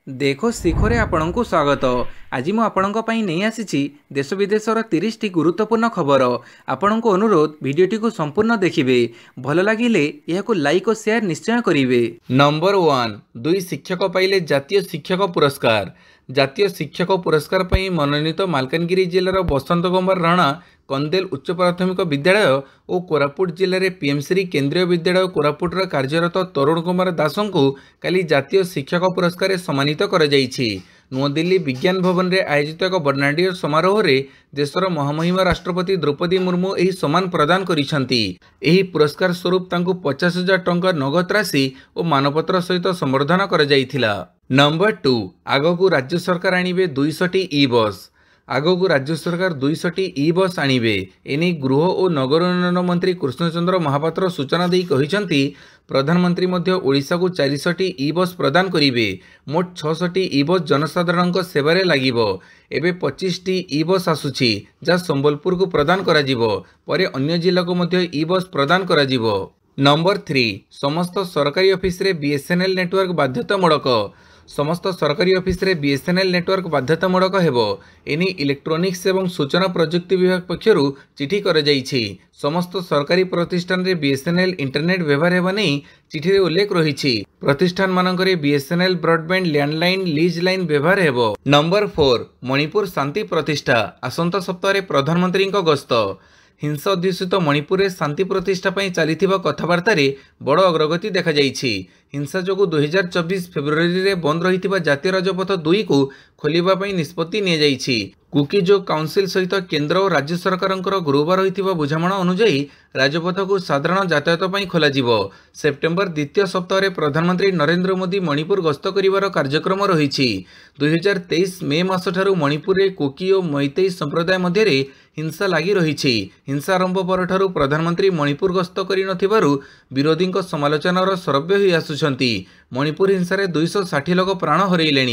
देखो शिखरे आपणଙ୍କୁ स्वागत। आज मु आपणଙ୍କ ପାଇଁ ନେଇ ଆସିଛି देश विदेशर 30 टी गुरुत्वपूर्ण खबर। आपणଙ୍କୁ अनुरोध भिडियोटी को संपूर्ण देखिए। भल लगिले यहाकु लाइक और शेयर निश्चय करिवे। नंबर 1 दुई शिक्षक पाइले जातीय शिक्षक पुरस्कार। जातीय शिक्षक पुरस्कार पर मनोनीत मालकानगिरी जिलार बसंत कुमार राणा कंदेल उच्च प्राथमिक विद्यालय और कोरापुट जिले में पीएमसी केंद्रीय विद्यालय कोरापुटर कार्यरत तरुण कुमार दास को काली जातीय शिक्षक पुरस्कार सम्मानित कर नुआदिल्ली विज्ञान भवन में आयोजित एक वर्णाढ़ समारोह में देशर महामहिमा राष्ट्रपति द्रौपदी मुर्मू यह सम्मान प्रदान करिसेंती। एही पुरस्कार स्वरूप तांकु 50,000 टंका नगद राशि और मानपत्र सहित संबर्धना कर जाइथिला। नंबर 2 आगकू राज्य सरकार आणिबे 200 टी ई बस। आगकू राज्य सरकार 200 टी ई बस आणिबे एने गृह और नगर उन्नयन मंत्री कृष्णचंद्र महापात्र सूचना देई कहिसेंती। प्रधानमंत्री मध्य ओडिशा को 400 टी ई बस प्रदान करिवे। मोट 600 टी ई बस जनसाधारण सेवारे लागिबो। एबे 25 टी ई बस आसुछि जा संबलपुर को प्रदान करा जिवो। परे अन्य जिला को मध्य ई बस प्रदान करा जिवो। नंबर 3 समस्त सरकारी ऑफिस रे बीएसएनएल नेटवर्क बाध्यतामूलक। समस्त सरकारी ऑफिस रे बीएसएनएल नेटवर्क बाध्यतामूलक हेबो। एनी इलेक्ट्रोनिक्स एवं सूचना प्रजुक्ति विभाग पक्षरु चिठी कर जाइछि। समस्त सरकारी प्रतिष्ठान रे बीएसएनएल इंटरनेट व्यवहार हेबा नै चिठी रे उल्लेख रहिछि। प्रतिष्ठान मानकरे BSNL broadband landline lease line व्यवहार हेबो। नंबर 4 मणिपुर शांति प्रतिष्ठा। आसंता सप्ताह रे प्रधानमंत्री को गस्त। हिंसा अध्युषित मणिपुर में शांति प्रतिष्ठा चली कथबार्ता बड़ अग्रगति देखा जाइछि। हिंसा जो 2024 फेब्रुआरी में बंद रही जातीय राजपथ 2 को खोलने निष्पत्ति नि कुकीजो काउंसिल सहित केंद्र और राज्य सरकार गुरुवार होता बुझामणा अनुजाई राजपथ को साधारण यातायात खोल। सेप्टेम्बर द्वितीय सप्ताह प्रधानमंत्री नरेंद्र मोदी मणिपुर गस्त कर कार्यक्रम रही। 2023 मे मास ठारू मणिपुर में कुकी और मैतेई संप्रदाय मध्य हिंसा लगी रही। हिंसा आरंभ पर ठारू प्रधानमंत्री मणिपुर गस्त कर विरोधी समालोचनार सरव्य हो आसुछंती। मणिपुर हिंसा 260 लोक प्राण हरैले।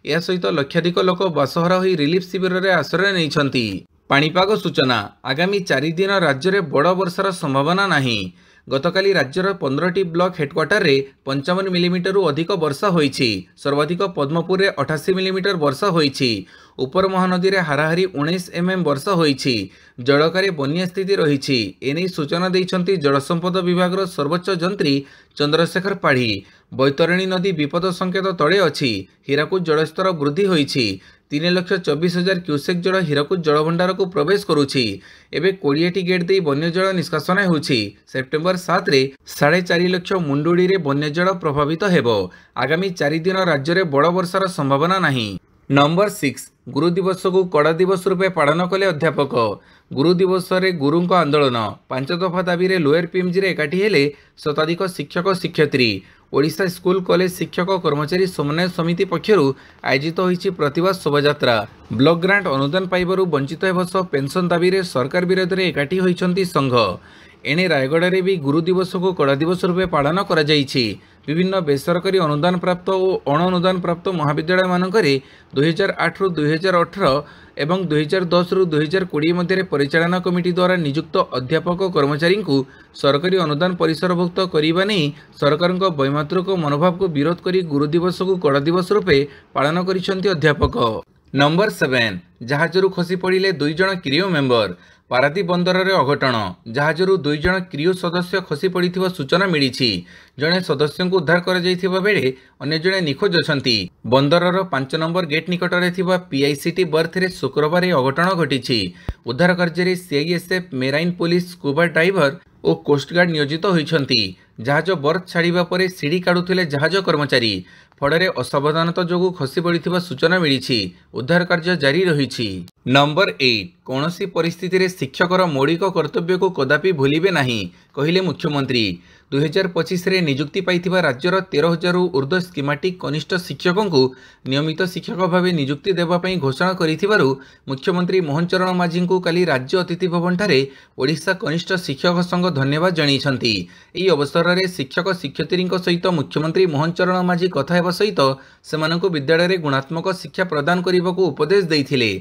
या सहित लक्षाधिक लोक बासहरा हो रिलीफ शिविर में आश्रय नहीं। पाणीपाग सूचना आगामी 4 दिन राज्य में बड़ वर्षार संभावना नहीं। गतकाली राज्यर 15टी ब्लॉक हेडक्वार्टर रे 55 मिलीमीटर अधिक वर्षा होईछि। सर्वाधिक पद्मपुर रे 88 मिलीमीटर वर्षा होईछि। उपर महानदी रे हाराहारी 19 mm वर्षा होईछि। जड़कारे बन्या स्थिति रहिछि। एने सूचना दैछंती जलसंपद विभाग सर्वोच्च जंत्री चंद्रशेखर पाढ़ी। बैतरणी नदी विपद संकेत तले अछि। हीराकुद जलस्तर वृद्धि होईछि। 3,24,000 क्यूसेक जल हीराकुद जलभंडार को प्रवेश करुछि। एबे 20टी गेट दे बन्य जल निष्कासन होछि। सेप्टेम्बर 7 रे 4.5 लाख मुंडुड़ी रे बन्य जल प्रभावित हेबो। आगामी 4 दिन राज्य में बड़ वर्षार संभावना नहीं। नंबर 6 गुरु दिवस को कड़ा दिवस रूपे पालन कले अध्यापक। गुरु दिवस रे गुरुं आंदोलन 5 दफा दाबी रे लोअर पीएमजी रे एकाठी हेले शताधिक शिक्षक शिक्षयित्री। ओडिशा स्कूल कॉलेज शिक्षक कर्मचारी समन्वय समिति पक्षरु आयोजित होईछि प्रतिवाद शोभायात्रा। ब्लॉक ग्रांट अनुदान पाइबारु वंचित हेबा सह पेंशन दाबी रे सरकार विरोध में एकाठी होईछंती संघ। एने रायगढ़ रे भी गुरु दिवस को कड़ा दिवस रूपे पालन करा जाइछि। विभिन्न बेसरकारी अनुदान प्राप्त और अण अनुदान प्राप्त महाविद्यालय मानकरे 2008 रु 2018 एवं 2010 रु 2020 मध्य परिचालना कमिटी द्वारा नियुक्त अध्यापक कर्मचारी को सरकारी अनुदान परिसरभुक्त करने नहीं सरकार वैमातृक मनोभाव को विरोध कर गुरु दिवस को कड़ा दिवस रूपे पालन करिसेंती अध्यापक। नंबर 7 जहाजरू खसी पड़े 2 जन क्रियो मेंबर। पारादीप बंदर रे अघटन जहाजरू 2 जन क्रियो सदस्य खसी पड़ी सूचना मिली। जड़े सदस्य को उद्धार कर बेले अन्य जड़े निखोज अछंती। बंदरर 5 नंबर गेट निकट में पीआईसीटी बर्थ रे शुक्रवार अघटन घटी। उद्धार कार्य CISF marine police scuba diver और कोस्टगार्ड नियोजित होती। जहाज बर्थ छाड़ा पर सीढ़ी काढ़ुले जहाज कर्मचारी फल असावधानता जो खसी पड़ी सूचना मिली। उद्धार कार्य जारी रही। नंबर 8 कौनसी परिस्थिति रे शिक्षकर मौलिक कर्तव्य को कदापि भूलिबे नहीं कहिले मुख्यमंत्री। 2025 रे नियुक्ति पाइथिबा राज्यर 13,000 ऊर्ध्व स्कीमेटिक कनिष्ठ शिक्षकों को नियमित शिक्षक भाव नियुक्ति देवा पई घोषणा करिथिबारु मुख्यमंत्री मोहन चरण माझी को काली राज्य अतिथि भवन ठारे ओडिशा कनिष्ठ शिक्षक संघ धन्यवाद जणाइछंती। एही अवसर रे शिक्षक शिक्षयित्री सहित मुख्यमंत्री मोहन चरण माझी कथा हेबा सहित सेमानंकु विद्यालय रे गुणात्मक शिक्षा प्रदान करने को उपदेश देइथिले।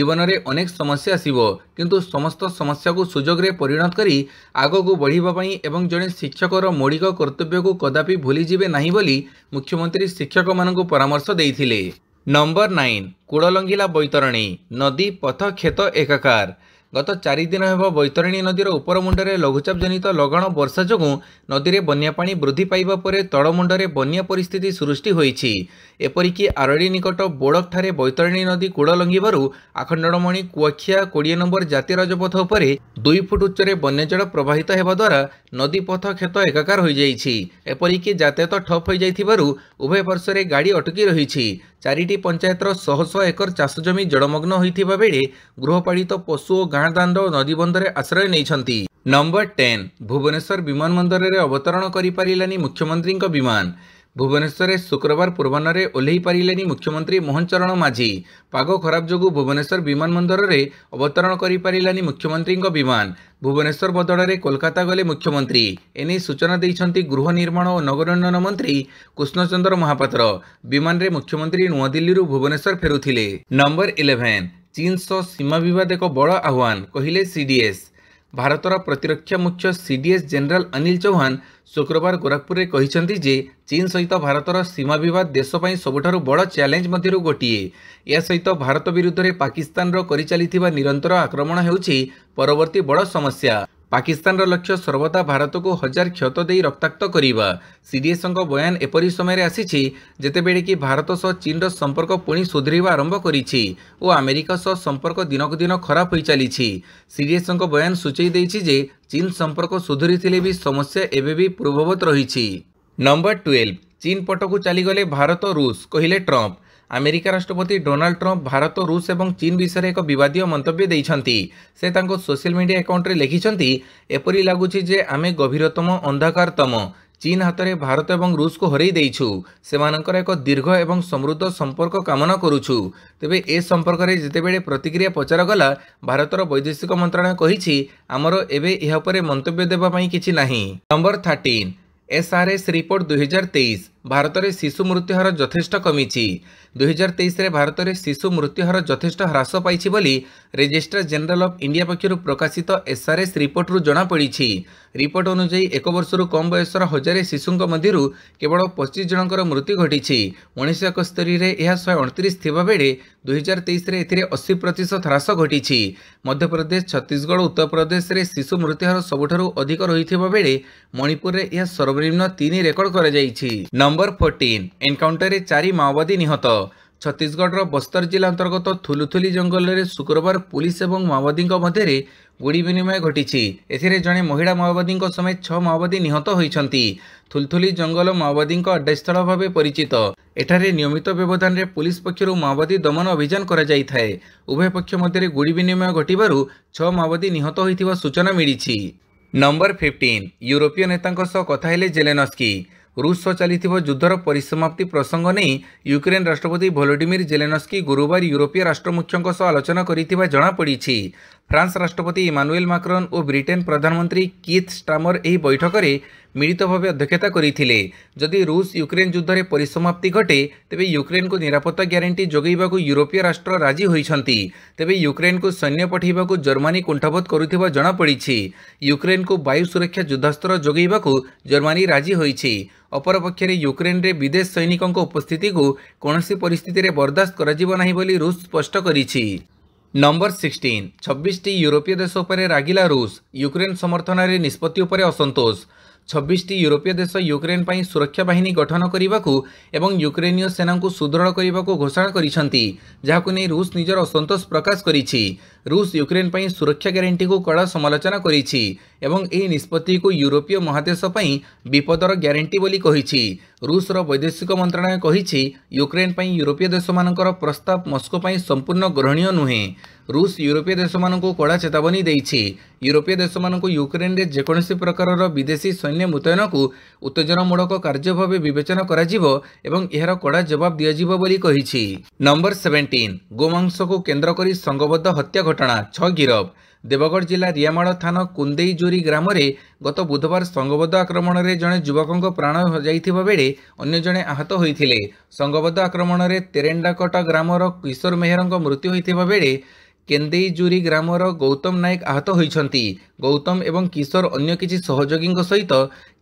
जीवन में अनेक समस्या आसिबो किंतु समस्त समस्या को सुजोग रे परिणत करी आगो को बढ़िबा पई एवं जड़े शिक्षकर मौलिक कर्तव्य को कदापि भूली जिबे नाही बोली मुख्यमंत्री शिक्षक मानक परामर्श देइथिले। नंबर 9 कूड़लंघिला बैतरणी नदी पथ खेत एकाकार। गत 4 दिन हेब बैतरणी नदीर उपरमुंडरे लघुचाप जनित लगाण वर्षा जोगु नदी में बन्या पानी वृद्धि पाइबा परे तड़मुंडरे बन्या परिस्थिति सृष्टि होइछि। एपरिकी आरडी निकट बोड़क ठारे बैतरणी नदी कूड़ लंघिबारु आखंडमणि कुआखिया 20 नंबर जातीय राजपथ उपरे 2 फुट उच्चरे बन्यजल प्रवाहित हेबा द्वारा नदी पथ खेत एकाकार हो जाइछि। एपरिकी यातायात ठप हो जाइथिबारु उभय पार्श्वरे गाड़ी अटकी रहिछि। 4टी पंचायतर 100 एकर चाष जमी जड़मग्न होइथिबा बेले गृहपालित पशु और गाँ दाण्ड नदीबंधरे आश्रय नेइछन्ति। नंबर 10 भुवनेश्वर विमान बंदर में अवतरण करि पारिलानी मुख्यमंत्री विमान। भुवनेश्वर शुक्रवार पूर्वाह्न ओह्लई पारिलेनी मुख्यमंत्री मोहन चरण माझी। पाग खराब जोगु भुवनेश्वर विमान बंदर में अवतरण करि पारिलानी मुख्यमंत्री विमान। भुवनेश्वर बदल में कोलकाता गले मुख्यमंत्री एने सूचना देइछन्ति गृह निर्माण और नगरोन्नयन मंत्री कृष्णचंद्र महापात्र। विमान रे मुख्यमंत्री नुआदिल्ली भुवनेश्वर फेरुथिले। नंबर 11 चीन सह सीमा विवाद एक बड़ आह्वान कहिले सीडीएस। भारतर प्रतिरक्षा मुख्य सीडीएस जनरल अनिल चौहान शुक्रवार गोरखपुर में कहिसेंति जे चीन सहित भारतर सीमा विवाद देशपाई सबुठारु बड़ चैलेंज मध्यरु गोटिए। या सहित भारत विरुद्ध में पाकिस्तान करि चलिथिबा निरंतर आक्रमण हेउछि परवर्ती बड़ समस्या। पाकिस्तान लक्ष्य सर्वदा भारत को हजार क्षत दे रक्ताक्त करवा। सीडीएस बयान एपरी समय आसी जेतेबेले कि भारत सह चीन संपर्क पुणी सुधरिवा आरंभ करिछि और अमेरिका सह संपर्क दिनक दिन खराब हो चली। सीडीएस बयान सूचई देइछि जे चीन संपर्क सुधरी भी समस्या एबे भी पूर्ववत रही। नंबर 12 चीन पटकू चलीगले भारत रूस कहिले ट्रंप। अमेरिका राष्ट्रपति डोनाल्ड ट्रंप भारत रूस और चीन विषय एक विवादीय मंतव्य देइछन्ति। से तांको सोशल मीडिया अकाउंट रे लिखिछन्ति एपरी लागुछि जे आमे गभीरतम अंधकारतम चीन हाथ में भारत और रूस को हरई देइछु। सेमानंकर एक दीर्घ एवं समृद्ध संपर्क कामना करुछु। तेबे ए संपर्क रे जेतेबेले प्रतिक्रिया पचरागला भारतर वैदेशिक मंत्रालय कहिछि आमर एबे एहा परे मंतव्य देबा पई किछि नाही। नंबर 13 एसआरएस रिपोर्ट 2023 भारत में शिशु मृत्युहार यथेष्ट कमी। 2023 रे भारत में शिशु मृत्युहार यथेष्ट ह्रास पाई बोली रजिस्ट्रार जनरल ऑफ इंडिया पक्षर प्रकाशित एसआरएस रिपोर्ट रु जना पड़ी। रिपोर्ट अनुसार 1 वर्षर कम बयसर 1000 शिशुओं मध्य केवल 25 जनकर मृत्यु घटी। 1971 में यह 129 थिबा बेले 2023 रे एथिरे 80% ह्रास घटी। मध्यप्रदेश छत्तीसगढ़ उत्तर प्रदेश रे शिशु मृत्युहार सबुठारु अधिक रहिथिबा बेले मणिपुर रे यह सर्वनिम्न 3 रेकर्ड करा जायछि। नंबर 14 एनकाउंटर रे 4 माओवादी निहत। छत्तीसगढ़ बस्तर जिला अंतर्गत थुलुथुली जंगल में शुक्रवार पुलिस और माओवादी मध्य गुड़ी विनिमय घटी। एथिरे जड़े महिला माओवादी समेत 6 माओवादी निहत होइछन्ति। थुलथुली जंगल माओवादी अड्डास्थल भाव परिचित। एठारे नियमित व्यवधान रे पुलिस पक्षर माओवादी दमन अभियान करा जाइथाए। उभय पक्ष मध्य गुड़ी विनिमय घटिबारु 6 माओवादी निहत होइथिबा सूचना मिलिछि। नंबर 15 यूरोपीय नेतांक सह कथा हेले जेलेनस्की। रूस सह चली युद्धर परिसमाप्ति प्रसंग नहीं यूक्रेन राष्ट्रपति वोलोडिमिर जेलेनस्की गुरुवार यूरोपीय राष्ट्रमुख्यों सह आलोचना करिथिबा जଣାपड़ी। फ्रांस राष्ट्रपति इमानुएल मैक्रोन और ब्रिटेन प्रधानमंत्री कीथ स्टामर एही बैठक में मिलित भाव अध्यक्षता करथिले। जदि रूस यूक्रेन युद्ध में परिसमाप्ति घटे तेबे यूक्रेन को निरापत्ता ग्यारंटी जोगैबाकू यूरोपीय राष्ट्र राजी होइछन्ति। तेबे यूक्रेन को सैन्य पठाइबाकू जर्मनी कुंठाबोध करुथिबा जଣାपड़ी। यूक्रेन को वायु सुरक्षा युद्धास्त्र जोगैबाकू जर्मनी राजी होइछि। अपरपक्षे यूक्रेन रे विदेश सैनिकों उपस्थिति को कौनसी परिस्थिति रे बर्दाश्त कराजिबो नाही बोली रूस स्पष्ट करिछि। नंबर 16 26टी यूरोपीय देश उपरे रागिला रूस। यूक्रेन समर्थन रे निष्पत्ति उपरे असंतोष। 26टी यूरोपीय देश यूक्रेन पाई सुरक्षा बाहिनी गठन करने एवं यूक्रेनीय सेना को सुदृढ़ करने को घोषणा करिसेंति, जहाकु नै रूस निजर असंतोष प्रकाश करिछि। रूस यूक्रेन पाई सुरक्षा ग्यारंटी को कड़ा समालोचना करिछि एवं एही निष्पत्ति को यूरोपीय महादेश पाई विपदर ग्यारंटी बोली कहिछि। रूसर वैदेशिक मंत्रालय कहिछि यूक्रेन पाई यूरोपीय देश मानकर प्रस्ताव मस्को पाई संपूर्ण ग्रहणीय नुहे। रूस यूरोपीय देश मानकु कड़ा चेतावनी देइछि। यूरोपीय देश मानकु यूक्रेन रे जेकोनोसी प्रकारर विदेशी सैन्य मुतयन को उत्तेजनामूलक कार्य भाव विवेचना कराजिबो एवं एहर कड़ा जवाब दियाजिबो बोली कहिछि। नंबर 17 गोमांस को केंद्र करी संगबद्ध हत्या घटना 6 गिरफ। देवगढ़ जिला रियामाड़ थाना कुंदेईजोरी ग्राम में गत बुधवार संगबद्ध आक्रमण में जड़े युवकों प्राण जाइथिबा बेले अन्य जड़े आहत होइथिले। संगबद्ध आक्रमण में तेरेंडाकटा ग्रामर किशोर मेहर मृत्यु होइथिबा बेले केन्देईजुरी ग्रामर गौतम नायक आहत होइछन्ति। गौतम एवं किशोर अन्य किछि सहयोगीଙ୍କ सहित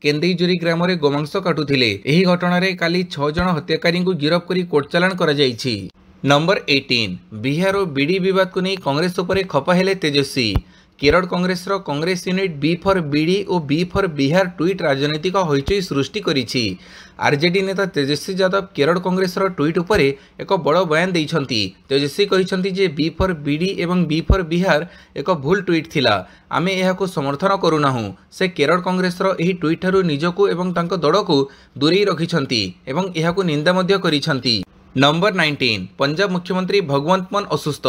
केन्देईजुरी ग्राम रे गोमांस काटुथिले। एही घटनारे काली 6 जण हत्याकारी गिरफ करी कोर्ट चालाण करा जायछि। नंबर 18 बिहार और बीडी विवाद को नहीं कांग्रेस उपरे खपा हेले तेजस्वी। केरल कांग्रेस रो Congress unit B for BD और बी फॉर बिहार ट्वीट राजनीतिक हईचई सृष्टि करिछि। आरजेडी नेता तेजस्वी यादव केरल कांग्रेस रो ट्वीट उपरे एक बड़ बयान दैछन्ति। तेजस्वी कहिछन्ति जे बी फॉर बीडी एवं बी फॉर बिहार एक भूल ट्वीट थिला, आमे एहाको समर्थन करूनाहु। से केरल कांग्रेस रो एही ट्वीट ठारू निजको एवं तांको दळको दूरेई रखिछन्ति एवं एहाको निंदा मध्य करिछन्ति। नंबर 19 पंजाब मुख्यमंत्री भगवंत मान असुस्थ।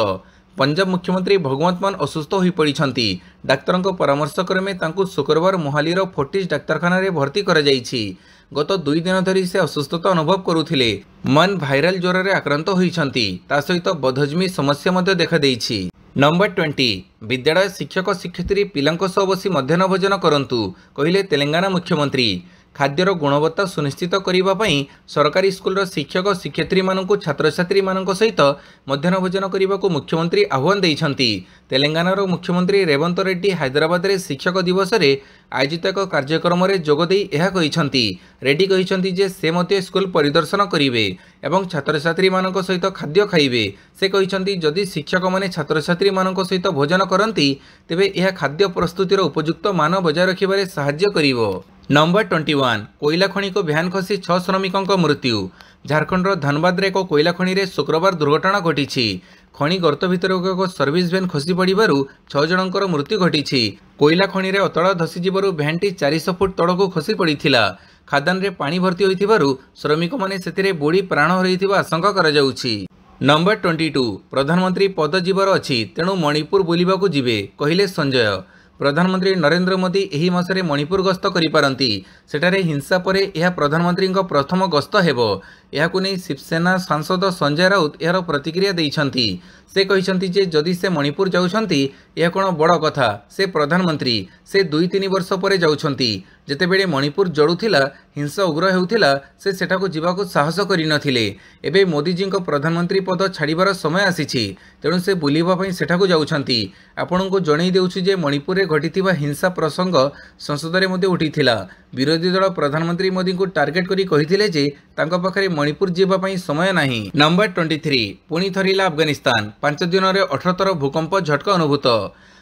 पंजाब मुख्यमंत्री भगवंत मान असुस्थ हो पड़ती। डाक्तर परामर्श क्रमे शुक्रवार मोहाली फोर्टिस डाक्तखाना भर्ती करा जायछि। गत 2 दिन धरी से असुस्थता अनुभव करुथिले। मन भाइराल ज्वर रे आक्रांत होइछन्ति, ता सहित बदहजमी समस्या मध्य देखा देइछि। नंबर 20 विद्यालय शिक्षक शिक्षयित्री पिलांको सह बसी मध्याह्न भोजन करंतु कहिले तेलंगाना मुख्यमंत्री। खाद्यर गुणवत्ता सुनिश्चित करने सरकारी स्कूल शिक्षक शिक्षयित्री मानक छात्र छात्री मान सहित मध्याह्न भोजन करने को मुख्यमंत्री आह्वान देइछन्ति। तेलंगानार मुख्यमंत्री रेवंत रेड्डी हैदराबाद रे शिक्षक दिवस रे आयोजित एक कार्यक्रम में जोगदे यह कहिछन्ति। रेड्डी कहिछन्ति जे से मते स्कूल परिदर्शन करिवे एवं छात्र छात्री मानक सहित खाद्य खाइबे। से कहिछन्ति जदि शिक्षक माने छात्र छात्री मानक सहित भोजन करन्ति तेबे यह खाद्य प्रस्तुतिर उपयुक्त मान बजाय रखिबारे सहाय्य करिवो। नंबर 21 कोयला खनि को भ्यान खसी 6 श्रमिकों मृत्यु। झारखंड धनबाद रे एक कोयला खनि रे शुक्रवार दुर्घटना घटी। खनि गर्त भितर एक सर्विस भ्यान खसी पड़ू 6 जनकर मृत्यु घटी। कोयला खनि रे अतल धसी जीवरु भ्यानटी 400 फुट तड़क खसी पड़ता। खादान रे पानी भर्ती होइथिबारु श्रमिक माने सेतिरे बुड़ी प्राण हरैथिबा आशंका करा जाउछि। नंबर 22 प्रधानमंत्री पद जीवर अछि तेणु मणिपुर बुलिबाकू जिवे कहिले संजय। प्रधानमंत्री नरेंद्र मोदी एही मासरे मणिपुर गस्त करिपारंती। सेठारे हिंसा परे यह प्रधानमंत्री प्रथम गस्त हेबो। याकू नहीं शिवसेना सांसद संजय राउत यार प्रतिक्रिया देइछन्ति। से कहिछन्ति जे जदि से मणिपुर जाउछन्ति यह कोन बड़ कथा। से प्रधानमंत्री से 2-3 वर्ष परे जाउछन्ति। जेतेबेले मणिपुर जड़ुथिला हिंसा उग्र हेउथिला से सेठाको जिबाको साहस करि नथिले। एबे मोदी जी को प्रधानमंत्री पद छाड़िबार समय आसीछि तेणु से बुलिबा पई सेठाको जाउछन्ति। आपनको जणै देउछि जे मणिपुर रे घटिथिबा हिंसा प्रसंग संसद रे मध्ये उठिथिला। विरोधी दल प्रधानमंत्री मोदी को टार्गेट करी कहिथिले जे तांको पाखरे मणिपुर जीवा पई समय नाही। नंबर 23 पुणी थरिला अफगानिस्तान 5 दिन रे 18 थर भूकंप झटका अनुभूत।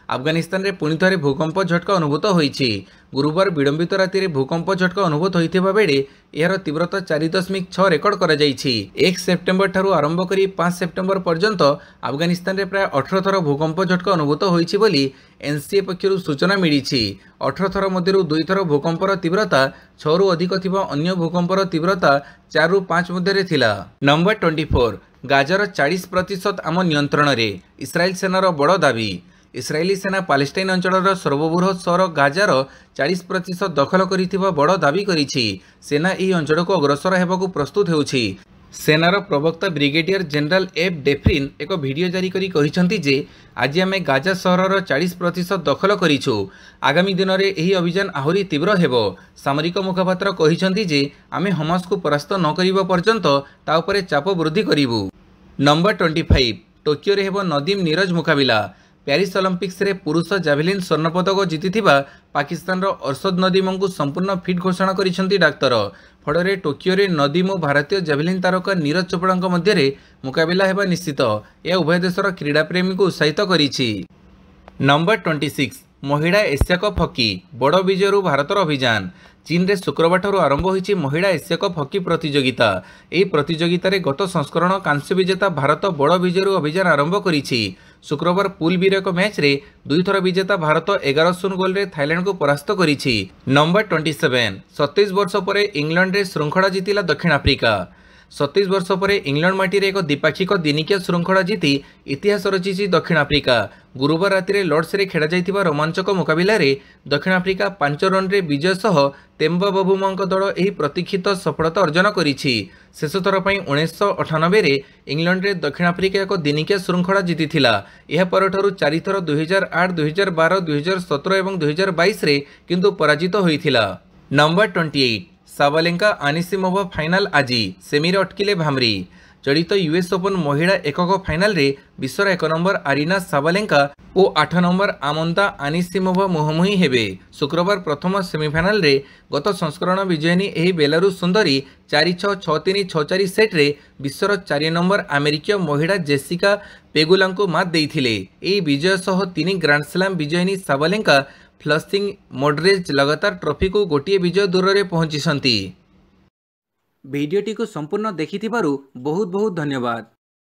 अफगानिस्तान रे पुणी थरे भूकंप झटका अनुभूत होईछि। गुरुवार विलंबित राति रे भूकंप झटका अनुभूत होइथिबा बेले यार तीव्रता 4.6 रेकर्ड करा जायछि। 1 सेप्टेम्बर ठारू आरंभ करी 5 सेप्टेम्बर पर्यंत अफगानिस्तान रे प्राय 18 थर भूकंप झटका अनुभूत होईछि बोली एनसीए पक्षरु सूचना मिलिछि। 18 थर मध्यरु 2 थर भूकंपर तीव्रता 6 रु अधिक थिबा अन्य भूकंपर तीव्रता 4 रु 5 मध्य रे थिला। नंबर 24 गाजार 40% आम नियंत्रण रे इस्राएल सेनार बड़ दाबी। इस्राएली सेना पालेस्टाइन अंचल सर्वबृहत सहर गाजार 40% दखल करिथिबा बड़ दाबी करिछि। सेना एही अंचल को अग्रसर हेबाकू प्रस्तुत हेउछि। सेनार प्रवक्ता ब्रिगेडियर जनरल एफ डेफ्रिन एक वीडियो जारी करी कहिछन्ति जे आज आमे गाजा सहरर 40% दखल करिछु। आगामी दिन में एही अभियान आहुरी तीव्र हेबो। सामरिक मुखपात्र कहिछन्ति जे आमे हमास को परास्त न करिबा पर्यंत ता उपरे चाप वृद्धि करिवु। नंबर 25 टोकियो रे हेबो नदीम नीरज मुकाबिला। प्यारिस ओलंपिक्स रे पुरुष जाभेलिन स्वर्ण पदक जीतिथिबा पाकिस्तान अरशद नदीम को संपूर्ण फिट घोषणा करिसेंती डाक्तर। फଳରେ टोकियो रे नदीम और भारतीय जाभेलिन तारका नीरज चोपड़ा मध्य मुकाबिला हेबा निश्चित। यह उभय देशर क्रीड़ा प्रेमी को उत्साहित करिछि। नंबर 26 महिला एशिया कप हॉकी बड़ विजयरु भारतर अभियान। चीन रे शुक्रवार ठारू आरंभ होइछि महिला एशिया कप हॉकी प्रतियोगिता। एही प्रतियोगिता रे गत संस्करण कांस्य विजेता भारत बड़ विजयरु अभियान आरंभ करिछि। शुक्रवार पूल बी एक मैच रे 2 थर विजेता भारत 11-0 गोल रे थाईलैंड को परास्त करिछि। नंबर 27 27 वर्ष परे इंग्लैंड रे श्रृंखला जीतिला दक्षिण आफ्रिका। 27 वर्ष पर इंग्लैंड माटी रे एक द्विपाक्षिक दिनिकिया श्रृंखला जीति इतिहास रचिछि दक्षिण आफ्रिका। गुरुवार राति लॉर्ड्स रे खेला जाइतिबा रोमांचक मुकाबिला रे दक्षिण आफ्रिका 5 रन रे विजय सह तेम्बा बबुमांक दल एही प्रतीक्षित सफलता अर्जन करिछि। शेष थर पई 1998 रे इंग्लैंड रे दक्षिण आफ्रिका एक दिनिकिया श्रृंखला जीतिथिला। एहा परठारु 4 थर 2008, 2012, 2017 एवं 2022 रे किंतु पराजित होइथिला। नंबर 28 साबालेंका अनिसिमोवा फाइनाल आज सेमीरे अटकिले भामरी। चलित यूएस ओपन महिला एकक फाइनाल रे विश्वर 1 नंबर आरिना साबालेंका और 8 नंबर आमंता आनिसिमोवा मुहांमुही हेबे। शुक्रवार प्रथम सेमिफाइनाल रे गत संस्करण विजयिनी एही बेलारूस सुंदरी 4-6, 6-3, 6-4 सेट रे विश्वर 4 नंबर अमेरिकीय महिला जेसिका पेगुला को मात देइथिले। एही विजय सह 3 ग्रांड स्लैम विजयिनी साबालेंका फ्लशिंग मॉडरेज लगातार ट्रॉफी को गोटे विजय दूर में पहुंची। भिडियोटी को संपूर्ण देखिथिबारु बहुत बहुत धन्यवाद।